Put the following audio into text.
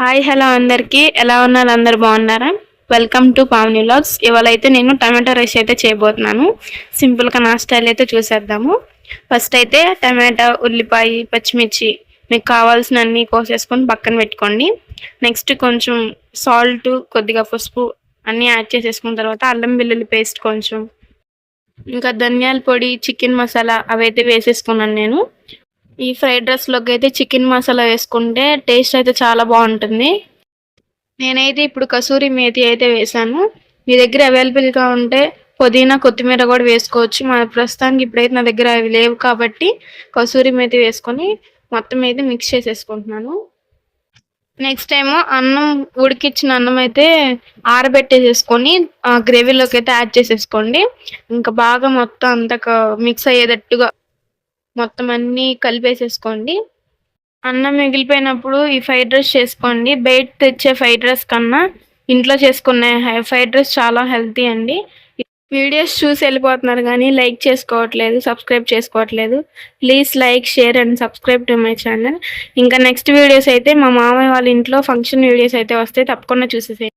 Hi hello అందరికీ ఎలా ఉన్నారు? అందరు బాగున్నారా? Welcome to Pavani vlogs. ఇవాళ అయితే నేను టమాటో రైస్ అయితే చేయబోతున్నాను. సింపుల్గా నా స్టైల్ అయితే చూసేద్దాము. ఫస్ట్ అయితే టమాటా, ఉల్లిపాయ, పచ్చిమిర్చి మీకు కావాల్సిన అన్ని కోసేసుకొని పక్కన పెట్టుకోండి. నెక్స్ట్ కొంచెం సాల్ట్, కొద్దిగా పసుపు అన్నీ యాడ్ చేసేసుకున్న తర్వాత అల్లం వెల్లుల్లి పేస్ట్ కొంచెం, ఇంకా ధనియాల పొడి, చికెన్ మసాలా అవైతే వేసేసుకున్నాను నేను. ఈ ఫ్రైడ్ రైస్లోకి అయితే చికెన్ మసాలా వేసుకుంటే టేస్ట్ అయితే చాలా బాగుంటుంది. నేనైతే ఇప్పుడు కసూరి మేతి అయితే వేసాను. మీ దగ్గర అవైలబుల్గా ఉంటే పుదీనా, కొత్తిమీర కూడా వేసుకోవచ్చు. ప్రస్తుతానికి ఇప్పుడైతే నా దగ్గర అవి లేవు కాబట్టి కసూరి మేతి వేసుకొని మొత్తం అయితే మిక్స్ చేసేసుకుంటున్నాను. నెక్స్ట్ ఏమో అన్నం, ఉడికిచ్చిన అన్నం అయితే ఆరబెట్టేసేసుకొని గ్రేవీలోకి అయితే యాడ్ చేసేసుకోండి. ఇంకా బాగా మొత్తం అంతా మిక్స్ అయ్యేటట్టుగా మొత్తం అన్నీ కలిపేసేసుకోండి. అన్నం మిగిలిపోయినప్పుడు ఈ ఫ్రైడ్ రైస్ చేసుకోండి. బయట తెచ్చే ఫ్రైడ్ రైస్ కన్నా ఇంట్లో చేసుకునే ఫ్రైడ్ రైస్ చాలా హెల్తీ అండి. వీడియోస్ చూసి వెళ్ళిపోతున్నారు కానీ లైక్ చేసుకోవట్లేదు, సబ్స్క్రైబ్ చేసుకోవట్లేదు. Please like, share and subscribe to my channel. ఇంకా నెక్స్ట్ వీడియోస్ అయితే మా మామయ్య వాళ్ళ ఇంట్లో ఫంక్షన్ వీడియోస్ అయితే వస్తే తప్పకుండా చూసేసేయండి.